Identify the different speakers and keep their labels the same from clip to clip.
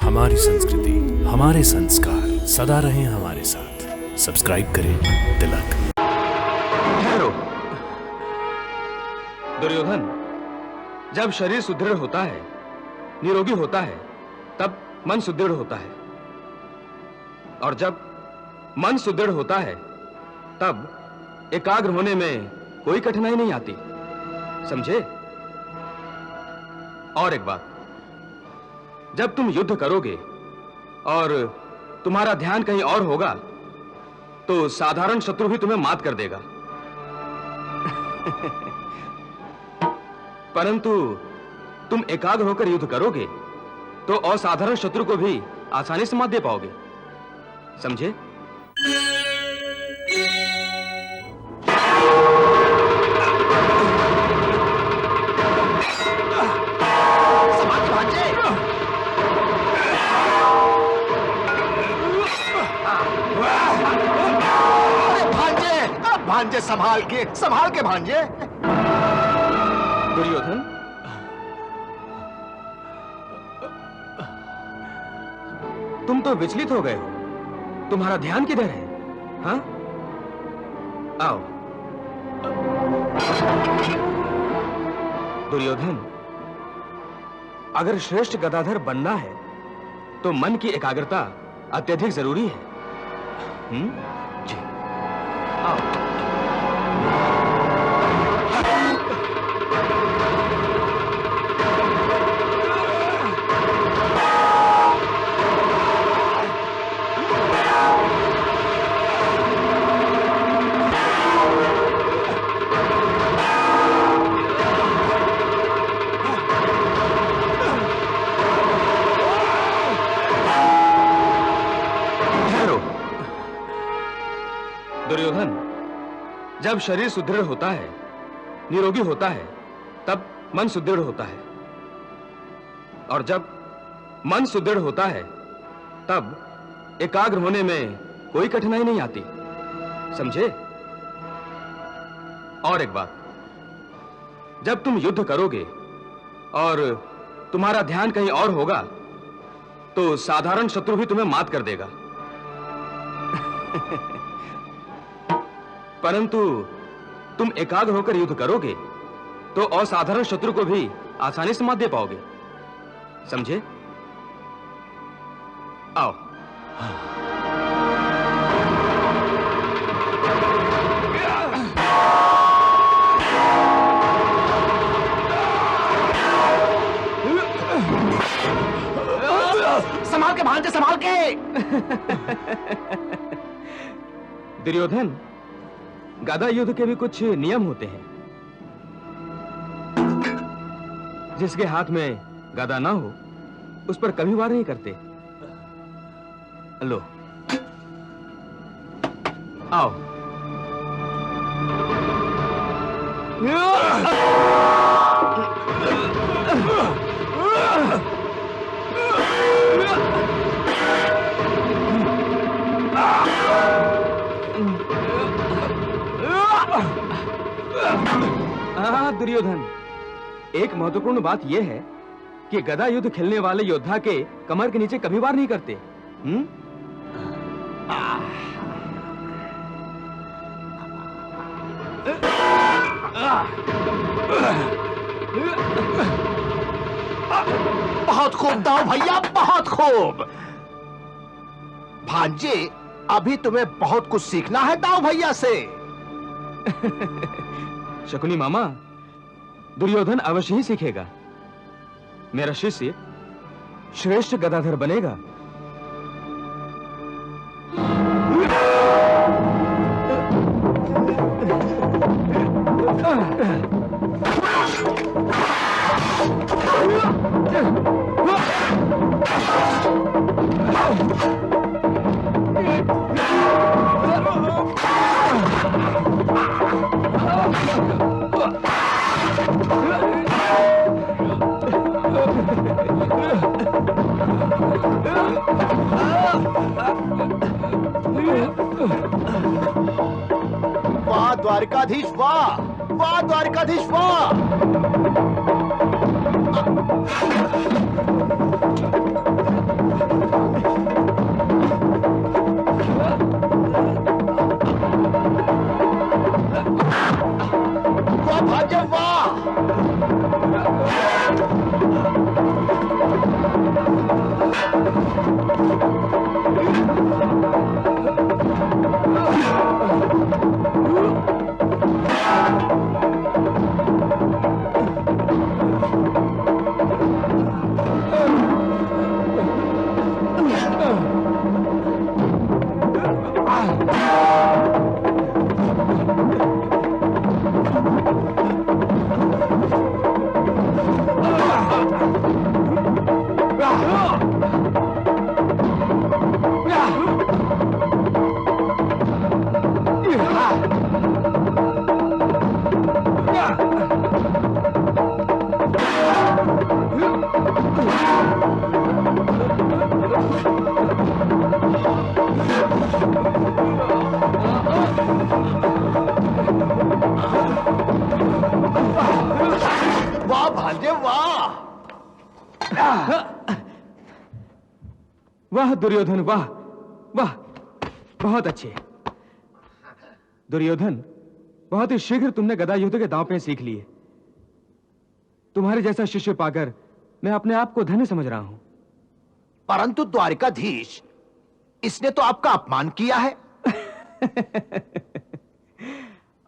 Speaker 1: हमारी संस्कृति, हमारे संस्कार सदा रहें हमारे साथ। सब्सक्राइब करें तिलक।
Speaker 2: ठहरो। दुर्योधन, जब शरीर सुदृढ़ होता है, निरोगी होता है, तब मन सुदृढ़ होता है, और जब मन सुदृढ़ होता है तब एकाग्र होने में कोई कठिनाई नहीं आती, समझे? और एक बात, जब तुम युद्ध करोगे और तुम्हारा ध्यान कहीं और होगा तो साधारण शत्रु भी तुम्हें मात कर देगा। परंतु तुम एकाग्र होकर युद्ध करोगे तो असाधारण शत्रु को भी आसानी से मात दे पाओगे, समझे?
Speaker 3: भांजे संभाल के भांजे।
Speaker 2: दुर्योधन, तुम तो विचलित हो गए हो। तुम्हारा ध्यान किधर है? हाँ, आओ। दुर्योधन, अगर श्रेष्ठ गदाधर बनना है तो मन की एकाग्रता अत्यधिक जरूरी है। जी, आओ। दुर्योधन, जब शरीर सुदृढ़ होता है, निरोगी होता है, तब मन सुदृढ़ होता है, और जब मन सुदृढ़ होता है तब एकाग्र होने में कोई कठिनाई नहीं आती, समझे? और एक बात, जब तुम युद्ध करोगे और तुम्हारा ध्यान कहीं और होगा तो साधारण शत्रु भी तुम्हें मात कर देगा। परंतु तुम एकाग्र होकर युद्ध करोगे तो असाधारण शत्रु को भी आसानी से मात दे पाओगे, समझे? आओ।
Speaker 3: संभाल के भांजे, संभाल के।
Speaker 2: दुर्योधन, गदा युद्ध के भी कुछ नियम होते हैं। जिसके हाथ में गदा ना हो उस पर कभी वार नहीं करते। लो, आओ। दुर्योधन, एक महत्वपूर्ण बात यह है कि गदा युद्ध खेलने वाले योद्धा के कमर के नीचे कभी वार नहीं करते।
Speaker 3: बहुत खूब दाव भैया, बहुत खूब। भांजे, अभी तुम्हें बहुत कुछ सीखना है दाव भैया से।
Speaker 2: शकुनी मामा, दुर्योधन अवश्य ही सीखेगा। मेरा शिष्य श्रेष्ठ गदाधर बनेगा।
Speaker 3: वाह द्वारकाधीश, वाह वाह द्वारकाधीश, वाह। वाह भांजे वाह।
Speaker 2: वाह दुर्योधन, वाह वाह, बहुत अच्छे। दुर्योधन, बहुत ही शीघ्र तुमने गदा युद्ध के दांव पे सीख लिए। तुम्हारे जैसा शिष्य पाकर मैं अपने आप को धन्य समझ रहा हूं।
Speaker 3: परंतु द्वारिकाधीश, इसने तो आपका अपमान किया है।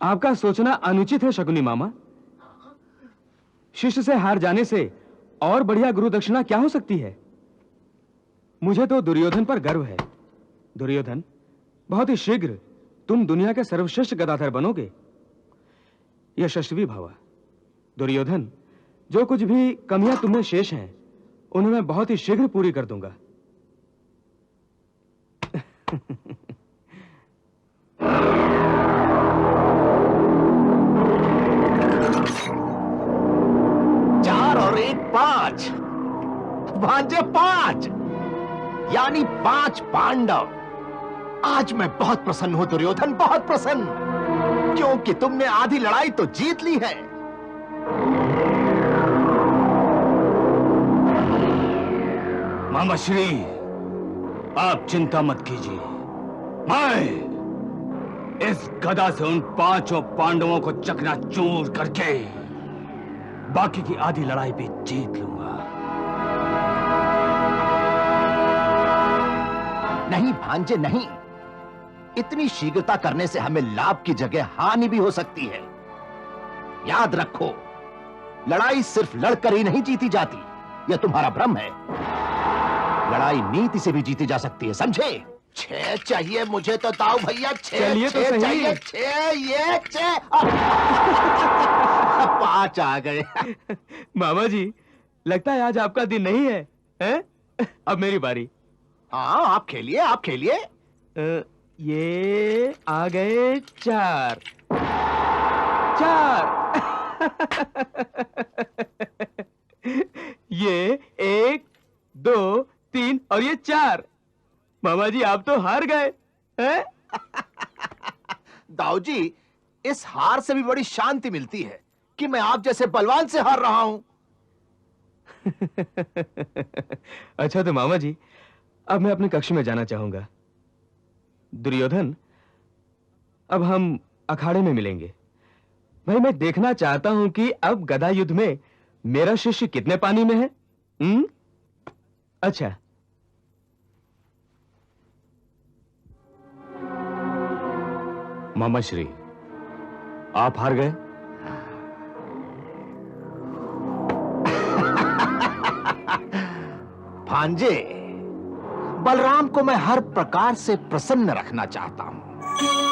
Speaker 2: आपका सोचना अनुचित है शकुनी मामा। शिष्य से हार जाने से और बढ़िया गुरु दक्षिणा क्या हो सकती है। मुझे तो दुर्योधन पर गर्व है। दुर्योधन, बहुत ही शीघ्र तुम दुनिया के सर्वश्रेष्ठ गदाधर बनोगे। यशस्वी भव। दुर्योधन, जो कुछ भी कमियां तुम्हें शेष हैं उन्हें मैं बहुत ही शीघ्र पूरी कर दूंगा।
Speaker 3: चार और एक 5, भांजे 5, यानी 5 पांडव। आज मैं बहुत प्रसन्न हूं दुर्योधन, बहुत प्रसन्न, क्योंकि तुमने आधी लड़ाई तो जीत ली है।
Speaker 4: मामा श्री, आप चिंता मत कीजिए। मैं इस गदा से उन 5 पांडवों को चकनाचूर करके बाकी की आधी लड़ाई भी जीत लूंगा।
Speaker 3: नहीं भांजे नहीं, इतनी शीघ्रता करने से हमें लाभ की जगह हानि भी हो सकती है। याद रखो, लड़ाई सिर्फ लड़कर ही नहीं जीती जाती, यह तुम्हारा भ्रम है। लड़ाई नीति से भी जीती जा सकती है, समझे? 6 चाहिए मुझे तो दाऊ भैया, 6
Speaker 2: चलिए तो सही।
Speaker 3: चाहिए, 6 ये 6 5 आ गए।
Speaker 2: मामा जी, लगता है आज आपका दिन नहीं है, हैं? अब मेरी बारी।
Speaker 3: हाँ, आप खेलिए, आप खेलिए।
Speaker 2: ये आ गए 4 4। ये 1 2 3 और ये 4। मामा जी, आप तो हार गए हैं?
Speaker 3: दाऊ जी, इस हार से भी बड़ी शांति मिलती है कि मैं आप जैसे बलवान से हार रहा हूं।
Speaker 2: अच्छा तो मामा जी, अब मैं अपने कक्ष में जाना चाहूंगा। दुर्योधन, अब हम अखाड़े में मिलेंगे। भाई, मैं देखना चाहता हूं कि अब गदा युद्ध में मेरा शिष्य कितने पानी में है। अच्छा।
Speaker 4: मामा श्री, आप हार गए।
Speaker 3: भांजे, बलराम को मैं हर प्रकार से प्रसन्न रखना चाहता हूं।